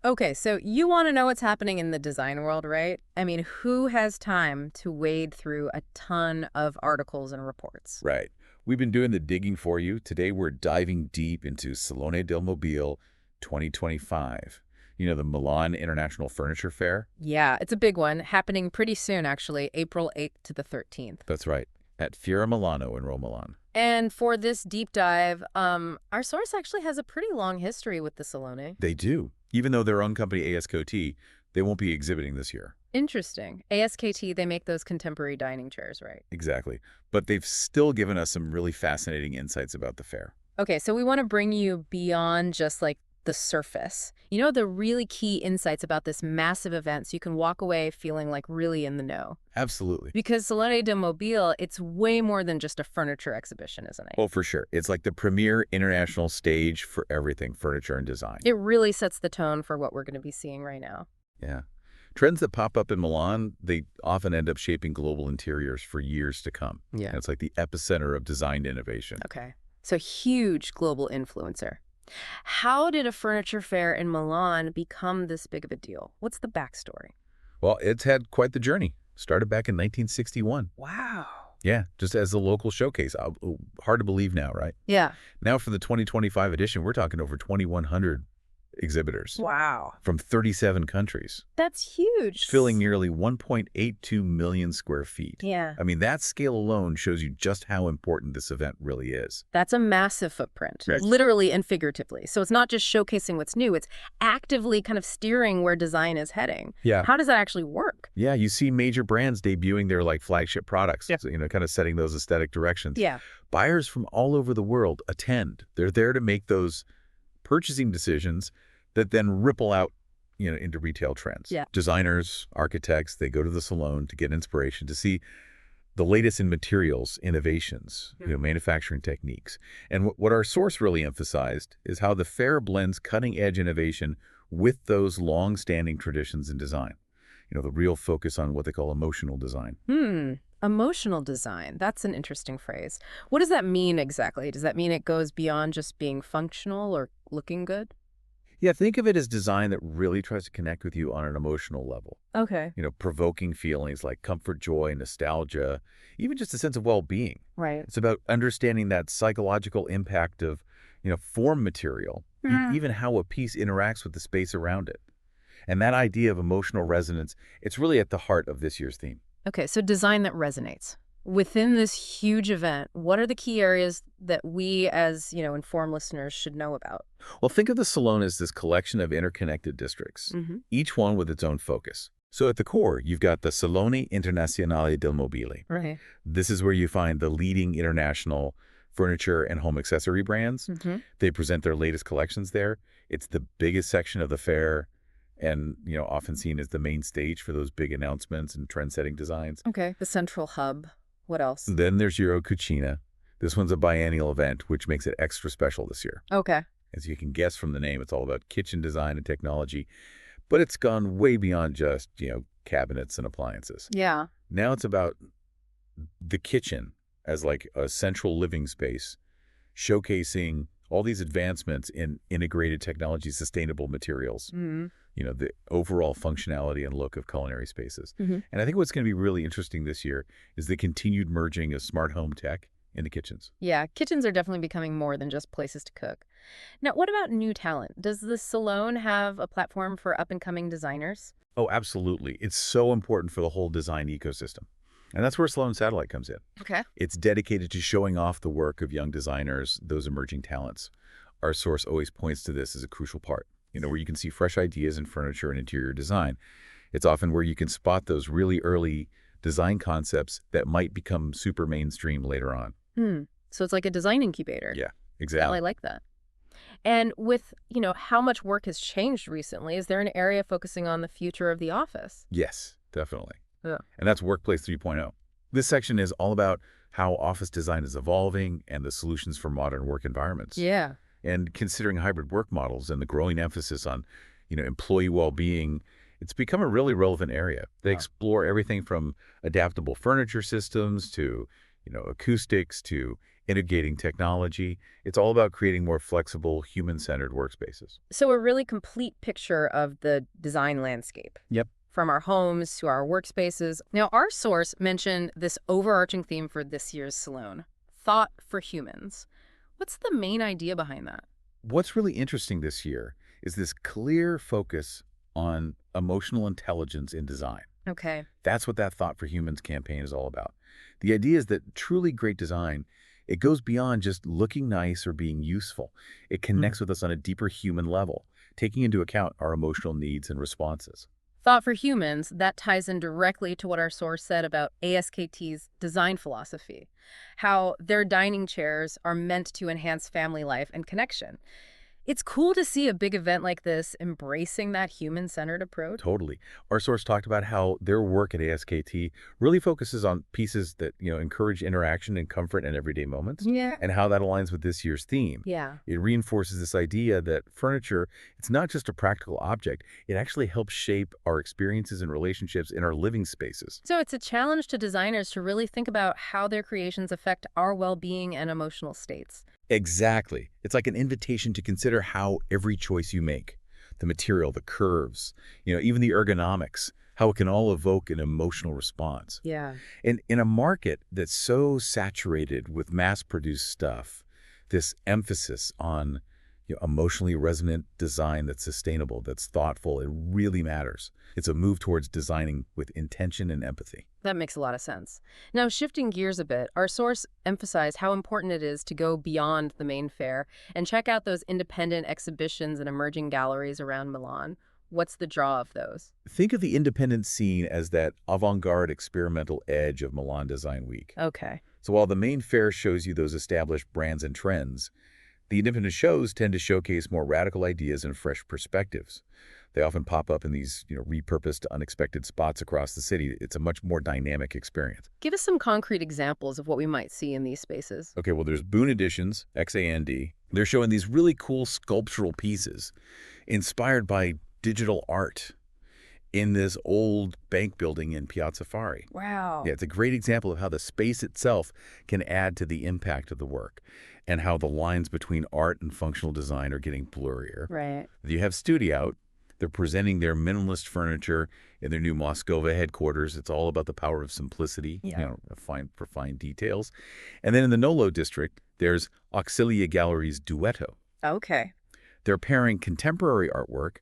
Okay, so you want to know what's happening in the design world, right? I mean, who has time to wade through a ton of articles and reports? Right. We've been doing the digging for you. Today we're diving deep into Salone del Mobile 2025. You know, the Milan International Furniture Fair? Yeah, it's a big one, happening pretty soon, actually, April 8th to the 13th. That's right. At Fiera Milano in Rome, Milan. And for this deep dive, our source actually has a pretty long history with the Salone. They do. Even though their own company, ASKT, they won't be exhibiting this year. Interesting. ASKT, they make those contemporary dining chairs, right? Exactly. But they've still given us some really fascinating insights about the fair. Okay, so we want to bring you beyond just like the surface. You know, the really key insights about this massive event so you can walk away feeling like really in the know. Absolutely. Because Salone del Mobile, it's way more than just a furniture exhibition, isn't it? Well, for sure. It's like the premier international stage for everything furniture and design. It really sets the tone for what we're going to be seeing right now. Yeah. Trends that pop up in Milan, they often end up shaping global interiors for years to come. Yeah. And it's like the epicenter of design innovation. Okay. So huge global influencer. How did a furniture fair in Milan become this big of a deal? What's the backstory? Well, it's had quite the journey. Started back in 1961. Wow. Yeah, just as a local showcase. Hard to believe now, right? Yeah. Now for the 2025 edition, we're talking over 2,100 exhibitors Wow. from 37 countries, That's huge. filling nearly 1.82 million square feet. Yeah. I mean, that scale alone shows you just how important this event really is. That's a massive footprint, Right. literally and figuratively. So it's not just showcasing what's new, it's actively kind of steering where design is heading. Yeah. How does that actually work? Yeah, you see major brands debuting their flagship products, so, kind of setting those aesthetic directions. Yeah. Buyers from all over the world attend. They're there to make those purchasing decisions that then ripple out, into retail trends. Yeah. Designers, architects, they go to the salon to get inspiration, to see the latest in materials, innovations, manufacturing techniques. And what our source really emphasized is how the fair blends cutting-edge innovation with those long-standing traditions in design. The real focus on what they call emotional design. Emotional design. That's an interesting phrase. What does that mean exactly? Does that mean it goes beyond just being functional or looking good? Yeah, think of it as design that really tries to connect with you on an emotional level. Okay. Provoking feelings like comfort, joy, nostalgia, even just a sense of well-being. Right. It's about understanding that psychological impact of, form material, even how a piece interacts with the space around it. And that idea of emotional resonance, it's really at the heart of this year's theme. Okay, so design that resonates. Within this huge event, what are the key areas that we as, informed listeners should know about? Well, think of the Salone as this collection of interconnected districts, each one with its own focus. So at the core, you've got the Salone Internazionale del Mobile. Right. This is where you find the leading international furniture and home accessory brands. They present their latest collections there. It's the biggest section of the fair and, often seen as the main stage for those big announcements and trend-setting designs. Okay, the central hub. What else? Then there's Euro Cucina. This one's a biennial event, which makes it extra special this year. Okay. As you can guess from the name, it's all about kitchen design and technology, but it's gone way beyond just, cabinets and appliances. Yeah. Now it's about the kitchen as like a central living space, showcasing all these advancements in integrated technology, sustainable materials, the overall functionality and look of culinary spaces. And I think what's going to be really interesting this year is the continued merging of smart home tech into kitchens. Yeah, kitchens are definitely becoming more than just places to cook. Now, what about new talent? Does the Salone have a platform for up-and-coming designers? Oh, absolutely. It's so important for the whole design ecosystem. And that's where Salone Satellite comes in. Okay. It's dedicated to showing off the work of young designers, those emerging talents. Our source always points to this as a crucial part, where you can see fresh ideas in furniture and interior design. It's often where you can spot those really early design concepts that might become super mainstream later on. So it's like a design incubator. Yeah, exactly. I like that. And with, how much work has changed recently, is there an area focusing on the future of the office? Yes, definitely. Yeah. And that's Workplace 3.0. This section is all about how office design is evolving and the solutions for modern work environments. Yeah. And considering hybrid work models and the growing emphasis on, employee well-being, it's become a really relevant area. They explore everything from adaptable furniture systems to, acoustics to integrating technology. It's all about creating more flexible, human-centered workspaces. So a really complete picture of the design landscape. Yep. From our homes to our workspaces. Now, our source mentioned this overarching theme for this year's Salone, thought for humans. What's the main idea behind that? What's really interesting this year is this clear focus on emotional intelligence in design. Okay. That's what that Thought for Humans campaign is all about. The idea is that truly great design, it goes beyond just looking nice or being useful. It connects with us on a deeper human level, taking into account our emotional needs and responses. Thought for humans, that ties in directly to what our source said about ASKT's design philosophy, how their dining chairs are meant to enhance family life and connection. It's cool to see a big event like this embracing that human-centered approach. Totally. Our source talked about how their work at ASKT really focuses on pieces that, encourage interaction and comfort in everyday moments, Yeah. and how that aligns with this year's theme. Yeah. It reinforces this idea that furniture, it's not just a practical object, it actually helps shape our experiences and relationships in our living spaces. So it's a challenge to designers to really think about how their creations affect our well-being and emotional states. Exactly. It's like an invitation to consider how every choice you make, the material, the curves, even the ergonomics, how it can all evoke an emotional response. Yeah. And in a market that's so saturated with mass-produced stuff, this emphasis on emotionally resonant design that's sustainable, that's thoughtful, it really matters. It's a move towards designing with intention and empathy. That makes a lot of sense. Now, shifting gears a bit, our source emphasized how important it is to go beyond the main fair and check out those independent exhibitions and emerging galleries around Milan. What's the draw of those? Think of the independent scene as that avant-garde experimental edge of Milan Design Week. Okay. So while the main fair shows you those established brands and trends, the independent shows tend to showcase more radical ideas and fresh perspectives. They often pop up in these, repurposed, unexpected spots across the city. It's a much more dynamic experience. Give us some concrete examples of what we might see in these spaces. Okay, well, there's Boone Editions, XAND. They're showing these really cool sculptural pieces inspired by digital art in this old bank building in Piazza Fari. Wow. Yeah, it's a great example of how the space itself can add to the impact of the work and how the lines between art and functional design are getting blurrier. Right. You have Studio. They're presenting their minimalist furniture in their new Moscova headquarters. It's all about the power of simplicity, for fine details. And then in the Nolo district, there's Auxilia Gallery's Duetto. Okay. They're pairing contemporary artwork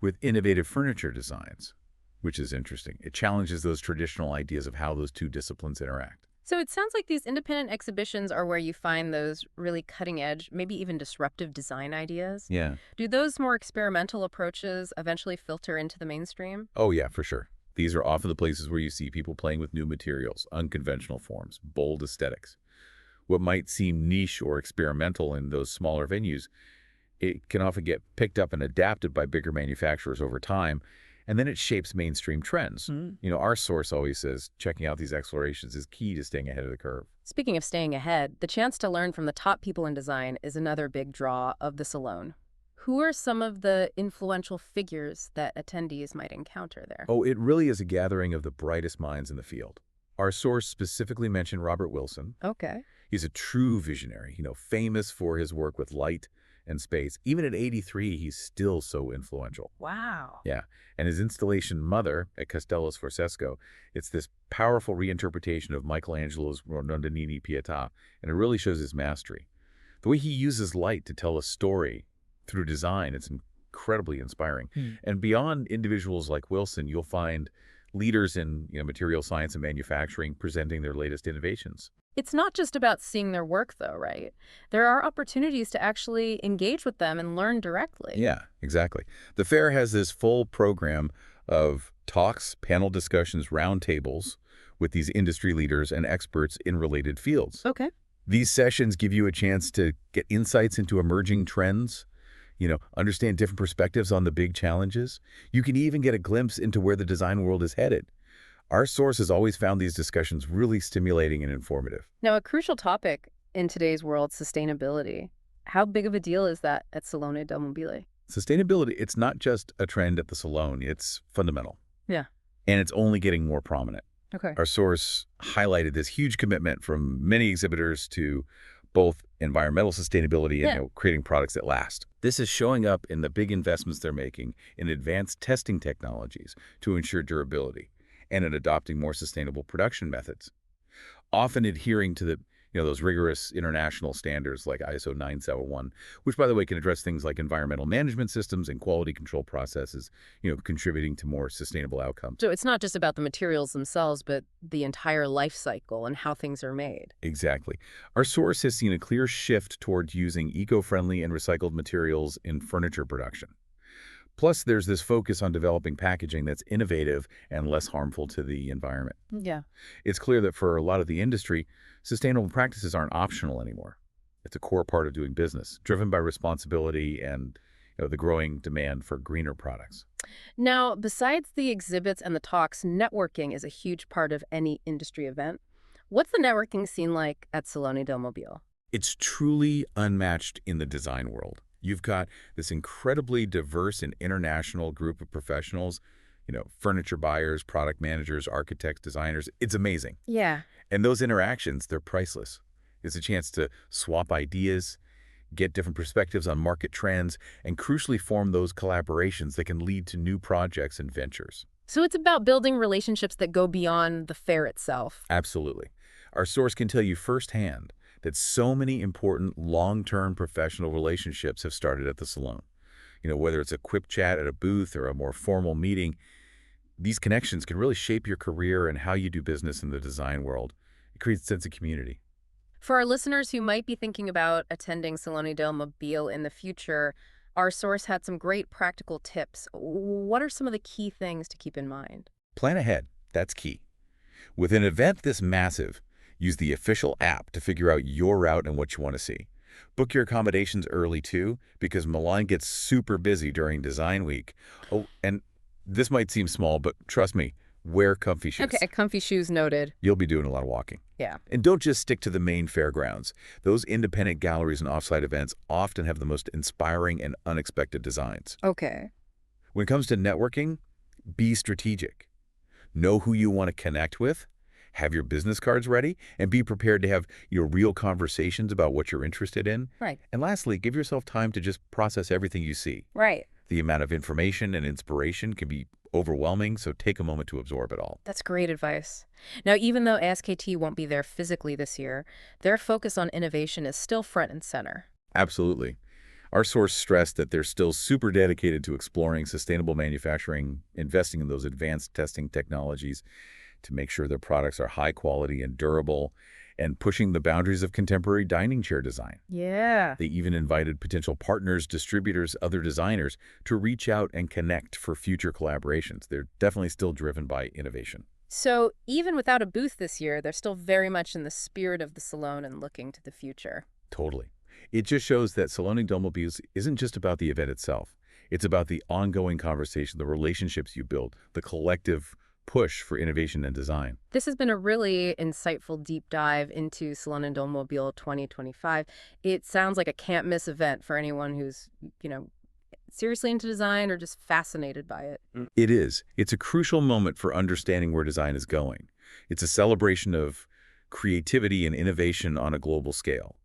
with innovative furniture designs, which is interesting. It challenges those traditional ideas of how those two disciplines interact. So it sounds like these independent exhibitions are where you find those really cutting-edge, maybe even disruptive design ideas. Yeah. Do those more experimental approaches eventually filter into the mainstream? Oh, yeah, for sure. These are often the places where you see people playing with new materials, unconventional forms, bold aesthetics. What might seem niche or experimental in those smaller venues, it can often get picked up and adapted by bigger manufacturers over time, and then it shapes mainstream trends. Our source always says checking out these explorations is key to staying ahead of the curve. Speaking of staying ahead, the chance to learn from the top people in design is another big draw of the Salone. Who are some of the influential figures that attendees might encounter there? Oh, it really is a gathering of the brightest minds in the field. Our source specifically mentioned Robert Wilson. Okay. He's a true visionary, famous for his work with light and space. Even at 83, he's still so influential. Wow. Yeah. And his installation Mother at Castello Sforzesco, it's this powerful reinterpretation of Michelangelo's Rondinini Pietà, and it really shows his mastery. The way he uses light to tell a story through design, it's incredibly inspiring. And beyond individuals like Wilson, you'll find leaders in material science and manufacturing presenting their latest innovations. It's not just about seeing their work, though, right? There are opportunities to actually engage with them and learn directly. Yeah, exactly. The fair has this full program of talks, panel discussions, roundtables with these industry leaders and experts in related fields. Okay. These sessions give you a chance to get insights into emerging trends, understand different perspectives on the big challenges. You can even get a glimpse into where the design world is headed. Our source has always found these discussions really stimulating and informative. Now, a crucial topic in today's world, sustainability. How big of a deal is that at Salone del Mobile? Sustainability, it's not just a trend at the Salone, it's fundamental. Yeah. And it's only getting more prominent. Okay. Our source highlighted this huge commitment from many exhibitors to both environmental sustainability and Yeah. creating products that last. This is showing up in the big investments they're making in advanced testing technologies to ensure durability and in adopting more sustainable production methods, often adhering to those rigorous international standards like ISO 971, which, by the way, can address things like environmental management systems and quality control processes, contributing to more sustainable outcomes. So it's not just about the materials themselves, but the entire life cycle and how things are made. Exactly. Our source has seen a clear shift towards using eco-friendly and recycled materials in furniture production. Plus, there's this focus on developing packaging that's innovative and less harmful to the environment. Yeah. It's clear that for a lot of the industry, sustainable practices aren't optional anymore. It's a core part of doing business, driven by responsibility and the growing demand for greener products. Now, besides the exhibits and the talks, networking is a huge part of any industry event. What's the networking scene like at Salone del Mobile? It's truly unmatched in the design world. You've got this incredibly diverse and international group of professionals, furniture buyers, product managers, architects, designers. It's amazing. Yeah. And those interactions, they're priceless. It's a chance to swap ideas, get different perspectives on market trends, and crucially form those collaborations that can lead to new projects and ventures. So it's about building relationships that go beyond the fair itself. Absolutely. Our source can tell you firsthand that so many important long-term professional relationships have started at the salon. Whether it's a quick chat at a booth or a more formal meeting, these connections can really shape your career and how you do business in the design world. It creates a sense of community. For our listeners who might be thinking about attending Salone del Mobile in the future, our source had some great practical tips. What are some of the key things to keep in mind? Plan ahead. That's key. With an event this massive, use the official app to figure out your route and what you want to see. Book your accommodations early, too, because Milan gets super busy during design week. Oh, and this might seem small, but trust me, wear comfy shoes. Okay, comfy shoes noted. You'll be doing a lot of walking. Yeah. And don't just stick to the main fairgrounds. Those independent galleries and offsite events often have the most inspiring and unexpected designs. Okay. When it comes to networking, be strategic. Know who you want to connect with, have your business cards ready, and be prepared to have real conversations about what you're interested in. Right. And lastly, give yourself time to just process everything you see. Right. The amount of information and inspiration can be overwhelming, so take a moment to absorb it all. That's great advice. Now, even though ASKT won't be there physically this year, their focus on innovation is still front and center. Absolutely. Our source stressed that they're still super dedicated to exploring sustainable manufacturing, investing in those advanced testing technologies to make sure their products are high quality and durable, and pushing the boundaries of contemporary dining chair design. Yeah. They even invited potential partners, distributors, other designers to reach out and connect for future collaborations. They're definitely still driven by innovation. So even without a booth this year, they're still very much in the spirit of the salon and looking to the future. Totally. It just shows that Salone del Mobile isn't just about the event itself. It's about the ongoing conversation, the relationships you build, the collective push for innovation and design. This has been a really insightful deep dive into Salone del Mobile 2025. It sounds like a can't miss event for anyone who's, seriously into design or just fascinated by it. It is. It's a crucial moment for understanding where design is going. It's a celebration of creativity and innovation on a global scale.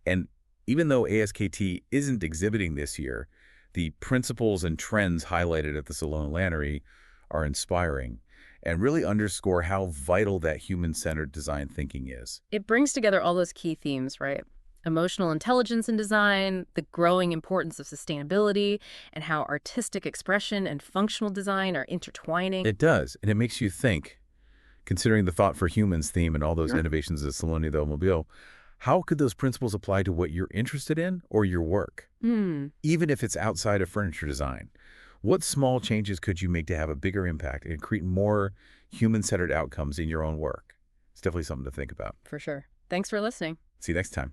And even though ASKT isn't exhibiting this year, the principles and trends highlighted at the Salone Lannery are inspiring and really underscore how vital that human-centered design thinking is. It brings together all those key themes, right? Emotional intelligence in design, the growing importance of sustainability, and how artistic expression and functional design are intertwining. It does, and it makes you think, considering the Thought for Humans theme and all those innovations at Salone del Mobile, how could those principles apply to what you're interested in or your work? Even if it's outside of furniture design. What small changes could you make to have a bigger impact and create more human-centered outcomes in your own work? It's definitely something to think about. For sure. Thanks for listening. See you next time.